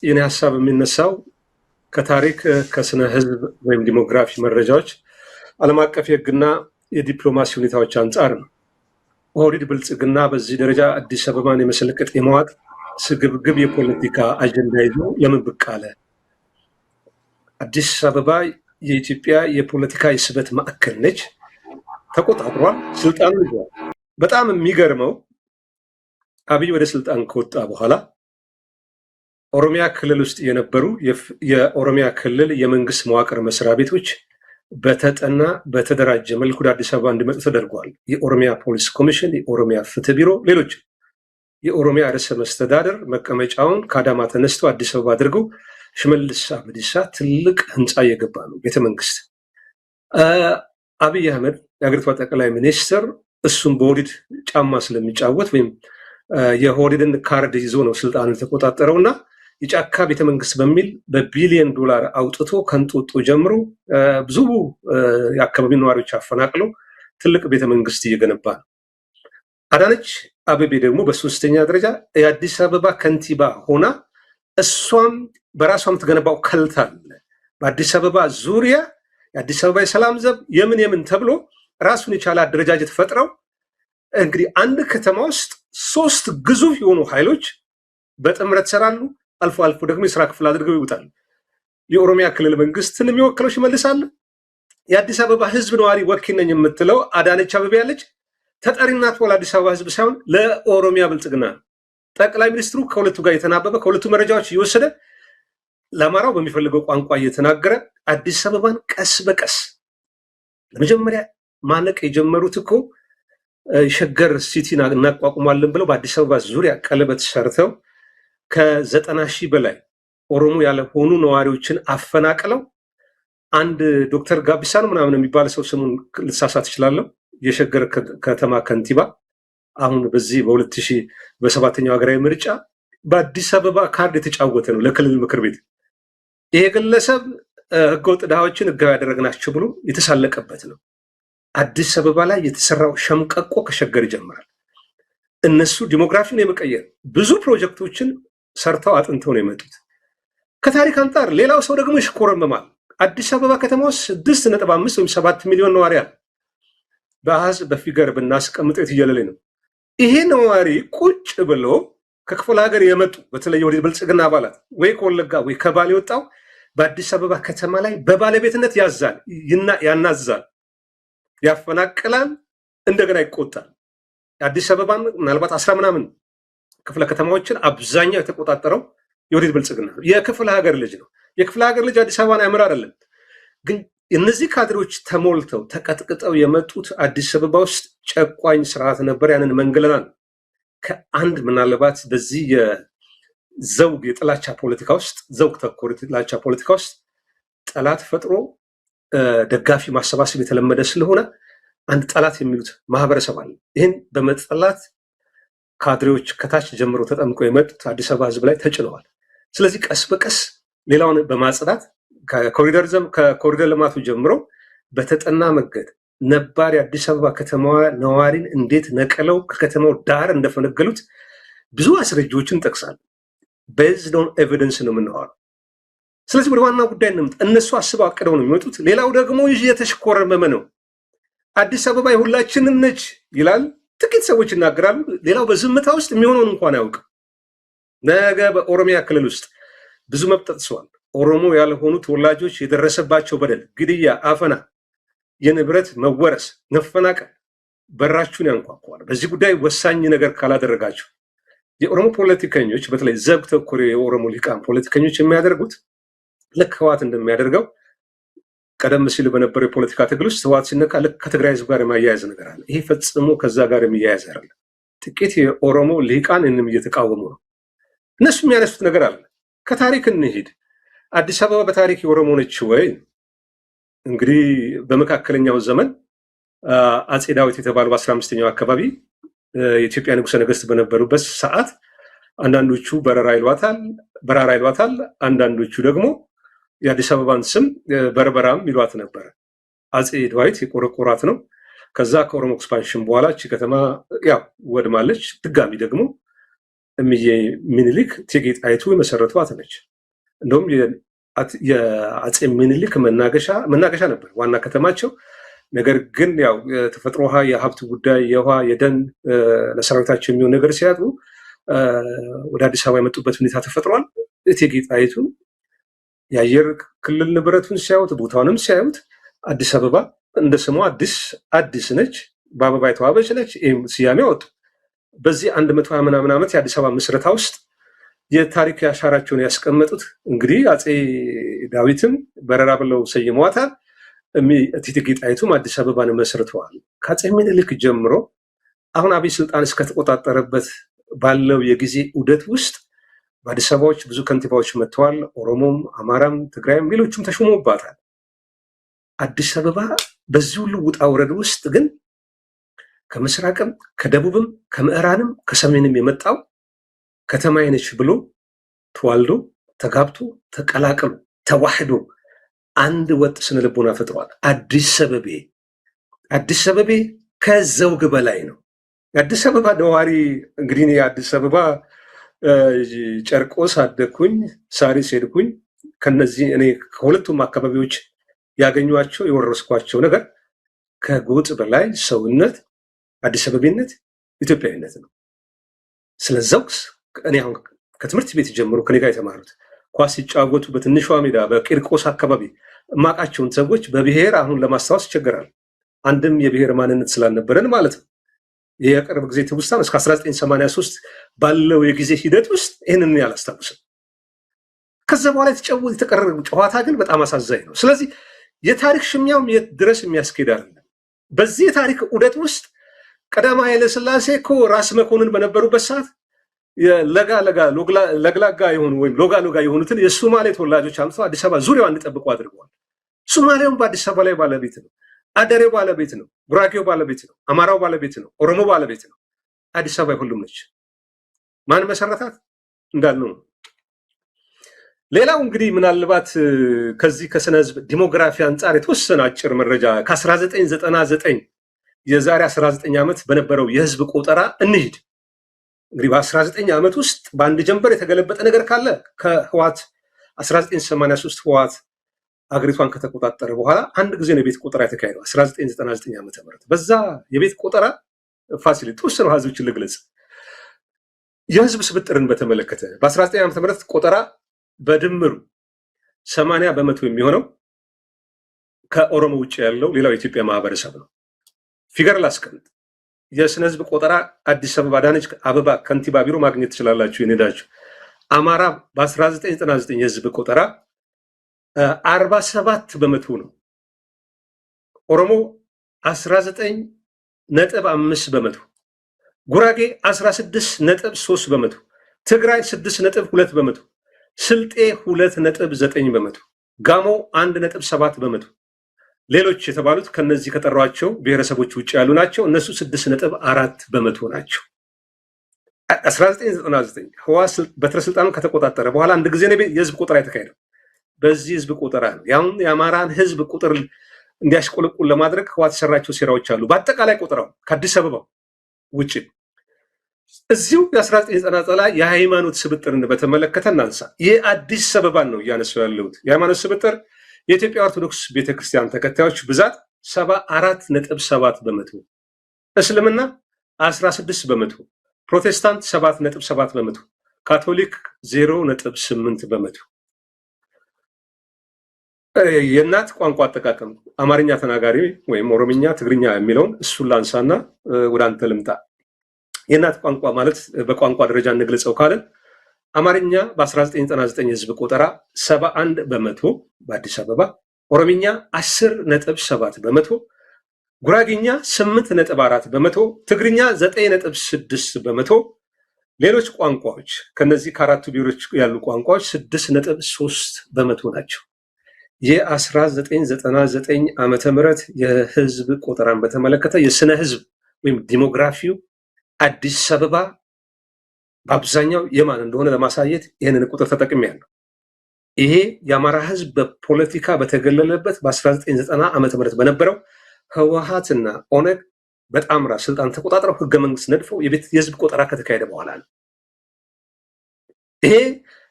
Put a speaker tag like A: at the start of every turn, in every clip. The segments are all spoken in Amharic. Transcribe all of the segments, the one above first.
A: የኔ ሀሳብ የሚነሳው ከታሪክ ከስነ ህዝብ ወይም ዲሞግራፊ መረጃዎች ዓለም አቀፍ የህግና የዲፕሎማሲ ሁኔታዎች አንጻር ነው። ኦህዴድ ብልጽግና በዚህ ደረጃ አዲስ አበባን የመሰለቀጥ የመዋጥ ስግብግብ የፖለቲካ አጀንዳ ይዞ ለምን ብቅ አለ? አዲስ አበባ የኢትዮጵያ የፖለቲካ የስበት ማዕከል ነች። ተቆጣጥሯል፣ ስልጣኑ ይዟል። በጣም የሚገርመው አብይ ወደ ስልጣን ከወጣ በኋላ ኦሮሚያ ክልል ውስጥ የነበሩ የኦሮሚያ ክልል የመንግስት መዋቅር መስሪያ ቤቶች በተጠና በተደራጀ መልኩ ወደ አዲስ አበባ እንዲመጡ ተደርጓል። የኦሮሚያ ፖሊስ ኮሚሽን፣ የኦሮሚያ ፍትህ ቢሮ፣ ሌሎች የኦሮሚያ ርዕሰ መስተዳደር መቀመጫውን ከአዳማ ተነስቶ አዲስ አበባ አድርገው ሽመልስ አብዲሳ ትልቅ ህንፃ እየገባ ነው፣ ቤተመንግስት። አብይ አህመድ የሀገሪቷ ጠቅላይ ሚኒስትር እሱም በኦህዴድ ጫማ ስለሚጫወት ወይም የኦህዴድን ካርድ ይዞ ነው ስልጣኑን የተቆጣጠረውና የጫካ ቤተመንግስት በሚል በቢሊዮን ዶላር አውጥቶ ከንጦጦ ጀምሮ ብዙ የአካባቢ ነዋሪዎች አፈናቅሎ ትልቅ ቤተመንግስት እየገነባ ነው። አዳነች አቤቤ ደግሞ በሶስተኛ ደረጃ የአዲስ አበባ ከንቲባ ሆና እሷም በራሷ የምትገነባው ከልት አለ። በአዲስ አበባ ዙሪያ የአዲስ አበባ የሰላም ዘብ የምን ተብሎ ራሱን የቻለ አደረጃጀት ፈጥረው እንግዲህ አንድ ከተማ ውስጥ 3 ግዙፍ የሆኑ ኃይሎች በጥምረት ይሰራሉ። አልፎ አልፎ ደግሞ የስራ ክፍል አድርገው ይውጣሉ። የኦሮሚያ ክልል መንግስትን የሚወክለው ሽመልስ አለ። የአዲስ አበባ ህዝብ ነዋሪ ወኪል ነኝ የምትለው አዳነች አቤቤ ያለች ተጠሪናት ለአዲስ አበባ ህዝብ ሳይሆን ለኦሮሚያ ብልጽግና ነው። ጠቅላይ ሚኒስትሩ ከሁለቱ ጋር የተናበበ ከሁለቱ መረጃዎች እየወሰደ ለአማራው በሚፈልገው ቋንቋ እየተናገረ አዲስ አበባን ቀስ በቀስ ለመጀመሪያ ማነቅ የጀመሩት እኮ ሸገር ሲቲን እናቋቁማለን ብለው በአዲስ አበባ ዙሪያ ቀለበት ሰርተው ከ90,000 በላይ ኦሮሞ ያልሆኑ ነዋሪዎችን አፈናቅለው አንድ ዶክተር ጋቢሳ ነው ምናምን የሚባል ሰው ስሙን ልሳሳት እችላለሁ፣ የሸገር ከተማ ከንቲባ አሁን በዚህ በ2007ኛው ሀገራዊ ምርጫ በአዲስ አበባ ካርድ የተጫወተ ነው ለክልል ምክር ቤት። ይሄ ግለሰብ ህገወጥ ድሃዎችን ህጋዊ ያደረግናቸው ብሎ የተሳለቀበት ነው። አዲስ አበባ ላይ የተሰራው ሸምቀቆ ከሸገር ይጀምራል። እነሱ ዲሞግራፊውን የመቀየር ብዙ ፕሮጀክቶችን ሰርተው አጥንተው ነው የመጡት። ከታሪክ አንጻር ሌላው ሰው ደግሞ ይሽኮረመማል። አዲስ አበባ ከተማ ውስጥ 6.5 ወይም 7 ሚሊዮን ነዋሪ አለ። በአሃዝ በፊገር ብናስቀምጠው የትየለሌ ነው። ይሄ ነዋሪ ቁጭ ብሎ ከክፍለ ሀገር የመጡ በተለይ ወደ ብልጽግና አባላት ወይ ከወለጋ ወይ ከባሌ ወጣው በአዲስ አበባ ከተማ ላይ በባለቤትነት ያዛል፣ ያናዛል፣ ያፈናቅላል፣ እንደገና ይቆጣል። የአዲስ አበባን ምናልባት 10 ምናምን ክፍለ ከተማዎችን አብዛኛው የተቆጣጠረው የወዴት ብልጽግና ነው። የክፍለ ሀገር ልጅ ነው። የክፍለ ሀገር ልጅ አዲስ አበባን ያምር አይደለም። ግን እነዚህ ካድሬዎች ተሞልተው ተቀጥቅጠው የመጡት አዲስ አበባ ውስጥ ጨቋኝ ስርዓት ነበር። ያንን መንገለናል። ከአንድ ምናልባት በዚህ የዘውግ የጥላቻ ፖለቲካ ውስጥ ዘውግ ተኮር የጥላቻ ፖለቲካ ውስጥ ጠላት ፈጥሮ ደጋፊ ማሰባሰብ የተለመደ ስለሆነ አንድ ጠላት የሚሉት ማህበረሰብ አለ። ይህን በመጠላት ካድሬዎች ከታች ጀምሮ ተጠምቆ የመጡት አዲስ አበባ ህዝብ ላይ ተጭነዋል። ስለዚህ ቀስ በቀስ ሌላውን በማጽዳት ከኮሪደር ልማቱ ጀምሮ በተጠና መንገድ ነባር የአዲስ አበባ ከተማዋ ነዋሪን እንዴት ነቀለው ከከተማው ዳር እንደፈነገሉት ብዙ አስረጃዎችን እንጠቅሳለን። ቤዝድ ኦን ኤቪደንስ ነው የምናወራው። ስለዚህ ወደ ዋና ጉዳይ እንምጣ። እነሱ አስበው አቅደው ነው የሚመጡት። ሌላው ደግሞ የተሽኮረመመ ነው። አዲስ አበባ የሁላችንም ነች ይላል። ጥቂት ሰዎች ይናገራሉ። ሌላው በዝምታ ውስጥ የሚሆነውን እንኳን አያውቅም። ነገ በኦሮሚያ ክልል ውስጥ ብዙ መብት ተጥሷል። ኦሮሞ ያልሆኑ ተወላጆች የደረሰባቸው በደል፣ ግድያ፣ አፈና፣ የንብረት መወረስ፣ መፈናቀል በራችሁን ያንኳኳል። በዚህ ጉዳይ ወሳኝ ነገር ካላደረጋችሁ የኦሮሞ ፖለቲከኞች በተለይ ዘውግ ተኮር የኦሮሞ ሊቃን ፖለቲከኞች የሚያደርጉት ልክ ህወሓት እንደሚያደርገው ቀደም ሲል በነበረው የፖለቲካ ትግል ውስጥ ህወሓት ሲነካ ልክ ከትግራይ ህዝብ ጋር የማያያዝ ነገር አለ። ይሄ ፈጽሞ ከዛ ጋር የሚያያዝ አይደለም። ጥቂት የኦሮሞ ሊቃን እንም እየተቃወሙ ነው። እነሱ የሚያነሱት ነገር አለ። ከታሪክ እንሂድ። አዲስ አበባ በታሪክ የኦሮሞ ነች ወይ? እንግዲህ በመካከለኛው ዘመን አጼ ዳዊት የተባሉ በ15ኛው አካባቢ የኢትዮጵያ ንጉሠ ነገሥት በነበሩበት ሰዓት አንዳንዶቹ በረራ ይሏታል፣ አንዳንዶቹ ደግሞ የአዲስ አበባን ስም በርበራም ይሏት ነበረ። አጼ ዳዊት የቆረቆራት ነው። ከዛ ከኦሮሞ ኤክስፓንሽን በኋላ እቺ ከተማ ያው ወድማለች። ድጋሚ ደግሞ እምዬ ምኒልክ እቴጌ ጣይቱ የመሰረቷት ነች። እንደውም የአፄ ምኒልክ መናገሻ ነበር ዋና ከተማቸው። ነገር ግን ያው የተፈጥሮ ውሃ፣ የሀብት ጉዳይ፣ የውሃ የደን ለሰራዊታቸው የሚሆን ነገር ሲያጡ ወደ አዲስ አበባ የመጡበት ሁኔታ ተፈጥሯል። እቴጌ ጣይቱ የአየር ክልል ንብረቱን ሲያዩት፣ ቦታውንም ሲያዩት አዲስ አበባ እንደ ስሟ አዲስ ነች፣ በአበባ የተዋበች ነች። ይህም ስያሜ ወጡ። በዚህ 120 ምናምን ዓመት የአዲስ አበባ ምስረታ ውስጥ የታሪክ አሻራቸውን ያስቀመጡት እንግዲህ አፄ ዳዊትም በረራ ብለው ሰይመዋታል። እቴጌ ጣይቱም አዲስ አበባን መስርተዋል። ከአፄ ምኒልክ ጀምሮ አሁን አብይ ስልጣን እስከተቆጣጠረበት ባለው የጊዜ ዑደት ውስጥ በአዲስ አበባዎች ብዙ ከንቲባዎች መጥተዋል። ኦሮሞም፣ አማራም፣ ትግራይም ሌሎችም ተሾመውባታል። አዲስ አበባ በዚህ ሁሉ ውጣ ውረድ ውስጥ ግን ከምስራቅም ከደቡብም ከምዕራንም ከሰሜንም የመጣው ከተማዬ ነች ብሎ ተዋልዶ ተጋብቶ ተቀላቅሎ ተዋህዶ አንድ ወጥ ስነ ልቦና ፈጥሯል። አዲስ አበቤ ከዘውግ በላይ ነው። የአዲስ አበባ ነዋሪ እንግዲህ እኔ የአዲስ አበባ ጨርቆስ አደግኩኝ፣ ሳሪስ ሄድኩኝ። ከነዚህ እኔ ከሁለቱም አካባቢዎች ያገኟቸው የወረስኳቸው ነገር ከጎጥ በላይ ሰውነት፣ አዲስ አበቤነት፣ ኢትዮጵያዊነት ነው። ስለዛውስ እኔ አሁን ከትምህርት ቤት ጀምሮ ከኔ ጋር የተማሩት ኳስ ሲጫወቱ በትንሿ ሜዳ በቂርቆስ አካባቢ እማቃቸውን ሰዎች በብሔር አሁን ለማስታወስ ይቸገራል። አንድም የብሔር ማንነት ስላልነበረን ማለት ነው። የቅርብ ጊዜ ትውስታን እስከ 1983 ባለው የጊዜ ሂደት ውስጥ ይህንን ያላስታውስም። ከዛ በኋላ የተቀረበ ጨዋታ ግን በጣም አሳዛኝ ነው። ስለዚህ የታሪክ ሽሚያውም የት ድረስ የሚያስኬድ አይደለም። በዚህ የታሪክ ዑደት ውስጥ ቀዳማዊ ኃይለ ሥላሴ እኮ ራስ መኮንን በነበሩበት ሰዓት ለግላጋ የሆኑ ወይም ሎጋ የሆኑትን የሶማሌ ተወላጆች አምጥተው አዲስ አበባ ዙሪያዋን እንዲጠብቁ አድርገዋል። ሶማሌውም በአዲስ አበባ ላይ ባለቤት ነው። አደሬው ባለቤት ነው። ጉራጌው ባለቤት ነው። አማራው ባለቤት ነው። ኦሮሞ ባለቤት ነው። አዲስ አበባ ሁሉም ነች። ማን መሰረታት እንዳልነው። ሌላው እንግዲህ ምናልባት ከዚህ ከስነ ህዝብ ዲሞግራፊ አንጻር የተወሰነ አጭር መረጃ ከ1999 የዛሬ 19 ዓመት በነበረው የህዝብ ቆጠራ እንሂድ። እንግዲህ በ19 ዓመት ውስጥ በአንድ ጀንበር የተገለበጠ ነገር ካለ ከህዋት 1983 ህዋት አገሪቷን ከተቆጣጠረ በኋላ አንድ ጊዜ ነው የቤት ቆጠራ የተካሄደው 1999 ዓመተ ምህረት። በዛ የቤት ቆጠራ ፋሲል የተወሰኑ ሀዞችን ልግለጽ። የህዝብ ስብጥርን በተመለከተ በ19 ዓመተ ምህረት ቆጠራ በድምሩ 80 በመቶ የሚሆነው ከኦሮሞ ውጭ ያለው ሌላው የኢትዮጵያ ማህበረሰብ ነው። ፊገር ላስቀምጥ። የስነ ህዝብ ቆጠራ አዲስ አበባ አዳነች አበባ ከንቲባ ቢሮ ማግኘት ትችላላችሁ የኔዳችሁ። አማራ በ1999 የህዝብ ቆጠራ 47 በመቶ ነው። ኦሮሞ 19.5 በመቶ፣ ጉራጌ 16.3 በመቶ፣ ትግራይ 6.2 በመቶ፣ ስልጤ 2.9 በመቶ፣ ጋሞ 1.7 በመቶ። ሌሎች የተባሉት ከነዚህ ከጠሯቸው ብሔረሰቦች ውጭ ያሉ ናቸው። እነሱ 6.4 በመቶ ናቸው። 1999 ህወሓት በትረ ስልጣኑን ከተቆጣጠረ በኋላ አንድ ጊዜ ነው የህዝብ ቆጠራ የተካሄደው። በዚህ ህዝብ ቆጠራ ነው ያሁን የአማራን ህዝብ ቁጥር እንዲያሽቆለቁል ለማድረግ ህወሓት የሰራቸው ሴራዎች አሉ። በአጠቃላይ ቆጠራው ከአዲስ አበባው ውጭ እዚሁ የ1990 ላይ የሃይማኖት ስብጥርን በተመለከተ እናንሳ። የአዲስ አበባን ነው እያነሳው ያለሁት። የሃይማኖት ስብጥር የኢትዮጵያ ኦርቶዶክስ ቤተክርስቲያን ተከታዮች ብዛት 74.7 በመቶ፣ እስልምና 16 በመቶ፣ ፕሮቴስታንት 7.7 በመቶ፣ ካቶሊክ 0.8 በመቶ። የእናት ቋንቋ አጠቃቀም አማርኛ ተናጋሪ ወይም ኦሮምኛ፣ ትግርኛ የሚለውን እሱን ላንሳና ወደ አንተ ልምጣ። የእናት ቋንቋ ማለት በቋንቋ ደረጃ እንግለጸው ካለን አማርኛ በ1999 ህዝብ ቆጠራ 71 በመቶ በአዲስ አበባ፣ ኦሮምኛ 10.7 በመቶ፣ ጉራጌኛ 8.4 በመቶ፣ ትግርኛ 9.6 በመቶ፣ ሌሎች ቋንቋዎች ከነዚህ ከአራቱ ብሔሮች ያሉ ቋንቋዎች 6.3 በመቶ ናቸው። የ1999 ዓመተ ምህረት የህዝብ ቆጠራን በተመለከተ የስነ ህዝብ ወይም ዲሞግራፊው አዲስ አበባ በአብዛኛው የማን እንደሆነ ለማሳየት ይህንን ቁጥር ተጠቅሜያለሁ። ይሄ የአማራ ህዝብ በፖለቲካ በተገለለበት በ1990 ዓመተ ምህረት በነበረው ህወሓትና ኦነግ በጣምራ ስልጣን ተቆጣጥረው ህገ መንግስት ነድፈው የህዝብ ቆጠራ ከተካሄደ በኋላ ነው። ይሄ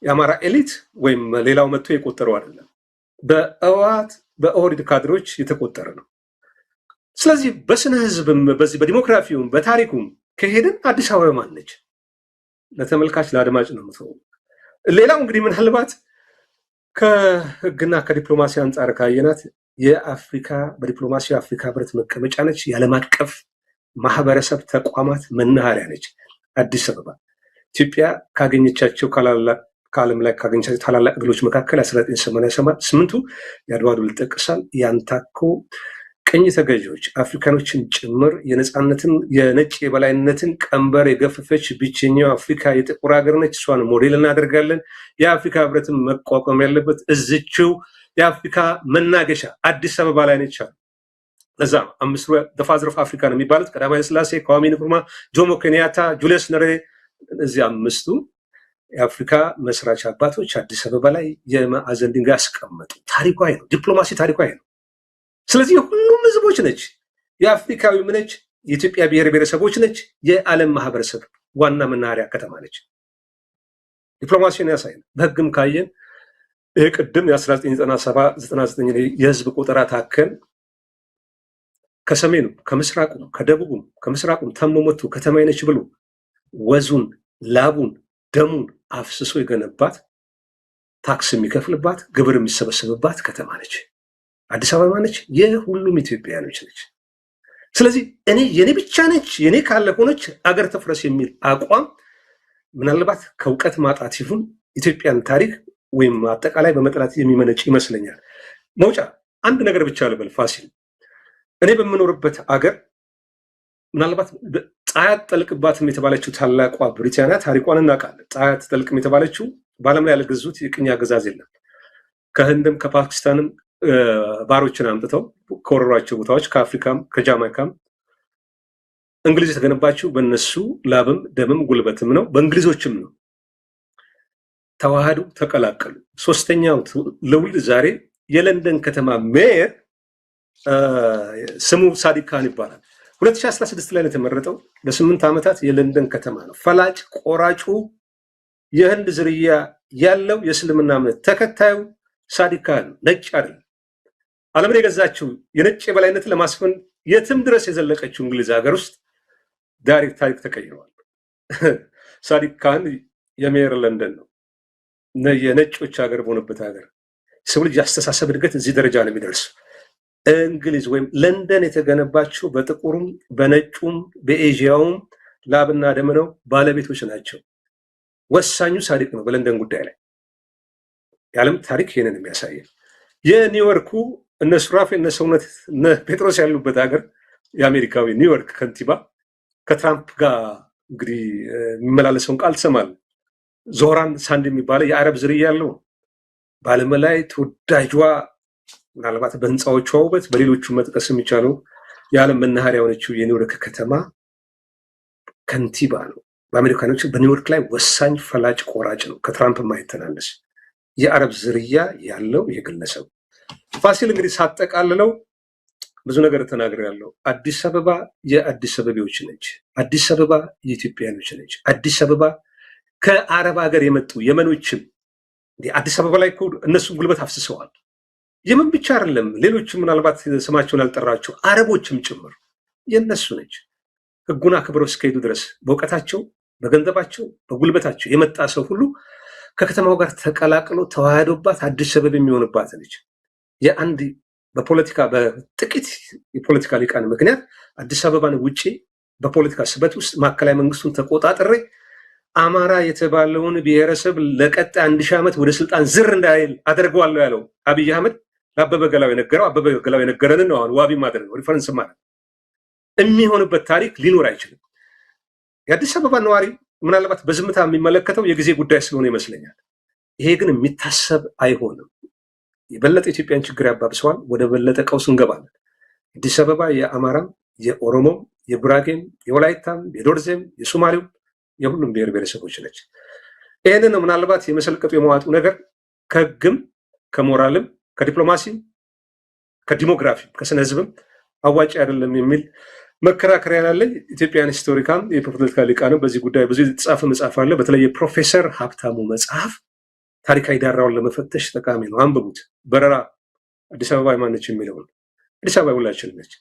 A: የአማራ ኤሊት ወይም ሌላው መጥቶ የቆጠረው አይደለም፣ በኦህዴድ ካድሮች የተቆጠረ ነው። ስለዚህ በስነ ህዝብም በዚህ በዲሞክራፊውም በታሪኩም ከሄድን አዲስ አበባ ማን ነች? ለተመልካች ለአድማጭ ነው የምትሆነው። ሌላው እንግዲህ ምናልባት ከህግና ከዲፕሎማሲ አንጻር ካየናት የአፍሪካ በዲፕሎማሲ የአፍሪካ ህብረት መቀመጫ ነች። የዓለም አቀፍ ማህበረሰብ ተቋማት መናኸሪያ ነች አዲስ አበባ። ኢትዮጵያ ካገኘቻቸው ከዓለም ላይ ካገኘቻቸው ታላላቅ ድሎች መካከል 1988ቱ የአድዋ ድል ይጠቀሳል። ያንታኮ ቅኝ ተገዢዎች አፍሪካኖችን ጭምር የነፃነትን የነጭ የበላይነትን ቀንበር የገፈፈች ብቸኛው አፍሪካ የጥቁር ሀገር ነች። እሷን ሞዴል እናደርጋለን። የአፍሪካ ህብረትን መቋቋም ያለበት እዝችው የአፍሪካ መናገሻ አዲስ አበባ ላይ ነች አሉ። ለዛ ነው አምስቱ ፋዘር ኦፍ አፍሪካ ነው የሚባሉት። ቀዳማዊ ኃይለ ሥላሴ፣ kwame nkrumah፣ ጆሞ ኬንያታ፣ ጁሊየስ ኘሬሬ። እዚህ አምስቱ የአፍሪካ መስራች አባቶች አዲስ አበባ ላይ የማዕዘን ድንጋይ አስቀመጡ። ታሪኳ ነው። ዲፕሎማሲ ታሪኳ ነው። ስለዚህ የሁሉም ህዝቦች ነች። የአፍሪካዊም ነች። የኢትዮጵያ ብሔር ብሔረሰቦች ነች። የዓለም ማህበረሰብ ዋና መናኸሪያ ከተማ ነች። ዲፕሎማሲን ያሳይ ነው። በህግም ካየን ይህ ቅድም የ1997-99 የህዝብ ቆጠራ ታከን ከሰሜኑ ከምስራቁም ከደቡቡም ከምስራቁም ተመሞቱ ከተማ ነች ብሎ ወዙን ላቡን ደሙን አፍስሶ የገነባት ታክስ የሚከፍልባት ግብር የሚሰበሰብባት ከተማ ነች። አዲስ አበባ ነች። የሁሉም ኢትዮጵያውያኖች ነች። ስለዚህ የኔ ብቻ ነች፣ የኔ ካለ ሆነች አገር ተፍረስ የሚል አቋም ምናልባት ከእውቀት ማጣት ይሁን ኢትዮጵያን ታሪክ ወይም አጠቃላይ በመጥላት የሚመነጭ ይመስለኛል። መውጫ አንድ ነገር ብቻ ልበል ፋሲል፣ እኔ በምኖርበት አገር ምናልባት ፀሐይ አትጠልቅባትም የተባለችው ታላቋ ብሪታንያ ታሪኳን እናውቃለን። ፀሐይ አትጠልቅም የተባለችው በዓለም ላይ ያልገዙት የቅኝ አገዛዝ የለም። ከህንድም ከፓኪስታንም ባሮችን አምጥተው ከወረሯቸው ቦታዎች ከአፍሪካም ከጃማይካም እንግሊዝ የተገነባችው በእነሱ ላብም ደምም ጉልበትም ነው፣ በእንግሊዞችም ነው። ተዋህዱ፣ ተቀላቀሉ። ሶስተኛው ለውልድ ዛሬ የለንደን ከተማ ሜየር ስሙ ሳዲቅ ካን ይባላል። 2016 ላይ የተመረጠው ለ8 ዓመታት የለንደን ከተማ ነው። ፈላጭ ቆራጩ የህንድ ዝርያ ያለው የእስልምና እምነት ተከታዩ ሳዲቅ ካን ነጭ አይደለም። ዓለምን የገዛችው የነጭ የበላይነት ለማስፈን የትም ድረስ የዘለቀችው እንግሊዝ ሀገር ውስጥ ታሪክ ተቀይረዋል። ሳዲቅ ካን የሜየር ለንደን ነው። የነጮች ሀገር በሆነበት ሀገር ሰው ልጅ አስተሳሰብ እድገት እዚህ ደረጃ ነው የሚደርስ። እንግሊዝ ወይም ለንደን የተገነባቸው በጥቁሩም በነጩም በኤዥያውም ላብና ደም ነው። ባለቤቶች ናቸው። ወሳኙ ሳዲቅ ነው በለንደን ጉዳይ ላይ። የዓለም ታሪክ ይህንን የሚያሳየን የኒውዮርኩ እነ ሱራፌል እነ ሰውነት እነ ጴጥሮስ ያሉበት ሀገር የአሜሪካዊ ኒውዮርክ ከንቲባ ከትራምፕ ጋር እንግዲህ የሚመላለሰውን ቃል ትሰማለህ። ዞህራን ሳንድ የሚባለው የአረብ ዝርያ ያለው በዓለም ላይ ተወዳጇ ምናልባት በህንፃዎቿ ውበት በሌሎቹ መጥቀስ የሚቻለው የዓለም መናኸሪያ የሆነችው የኒውዮርክ ከተማ ከንቲባ ነው። በአሜሪካኖች በኒውዮርክ ላይ ወሳኝ ፈላጭ ቆራጭ ነው። ከትራምፕ የማይተናነስ የአረብ ዝርያ ያለው የግለሰብ ፋሲል እንግዲህ ሳጠቃልለው ብዙ ነገር ተናግሬያለሁ። አዲስ አበባ የአዲስ አበቤዎች ነች። አዲስ አበባ የኢትዮጵያኖች ነች። አዲስ አበባ ከአረብ ሀገር የመጡ የመኖችም አዲስ አበባ ላይ እነሱም ጉልበት አፍስሰዋል። የመን ብቻ አይደለም፣ ሌሎችም ምናልባት ስማቸውን ያልጠራቸው አረቦችም ጭምር የነሱ ነች። ህጉን አክብረው እስከሄዱ ድረስ በእውቀታቸው በገንዘባቸው በጉልበታቸው የመጣ ሰው ሁሉ ከከተማው ጋር ተቀላቅሎ ተዋህዶባት አዲስ አበባ የሚሆንባት ነች። የአንድ በፖለቲካ በጥቂት የፖለቲካ ሊቃን ምክንያት አዲስ አበባን ውጪ በፖለቲካ ስበት ውስጥ ማዕከላዊ መንግስቱን ተቆጣጥሬ አማራ የተባለውን ብሔረሰብ ለቀጣይ 1000 ዓመት ወደ ስልጣን ዝር እንዳይል አደርገዋለሁ ያለው አብይ አህመድ ለአበበ ገላው የነገረው አበበ ገላው የነገረንን ነው። አሁን ዋቢ ማድረግ ነው ሪፈረንስ ማለት የሚሆንበት ታሪክ ሊኖር አይችልም። የአዲስ አበባ ነዋሪ ምናልባት በዝምታ የሚመለከተው የጊዜ ጉዳይ ስለሆነ ይመስለኛል። ይሄ ግን የሚታሰብ አይሆንም። የበለጠ ኢትዮጵያን ችግር ያባብሰዋል። ወደ በለጠ ቀውስ እንገባለን። አዲስ አበባ የአማራም የኦሮሞም የጉራጌም የወላይታም የዶርዜም የሶማሌም የሁሉም ብሔር ብሔረሰቦች ነች። ይህንን ምናልባት የመሰልቀጡ የመዋጡ ነገር ከህግም ከሞራልም ከዲፕሎማሲም ከዲሞግራፊም ከስነ ህዝብም አዋጭ አይደለም የሚል መከራከሪያ ያላለኝ ኢትዮጵያን ሂስቶሪካን የፖለቲካ ሊቃንም በዚህ ጉዳይ ብዙ የተጻፈ መጽሐፍ አለ። በተለይ የፕሮፌሰር ሀብታሙ መጽሐፍ ታሪካዊ ዳራውን ለመፈተሽ ጠቃሚ ነው። አንብቡት። በረራ አዲስ አበባ የማነች የሚለውን አዲስ አበባ ሁላችን ነች።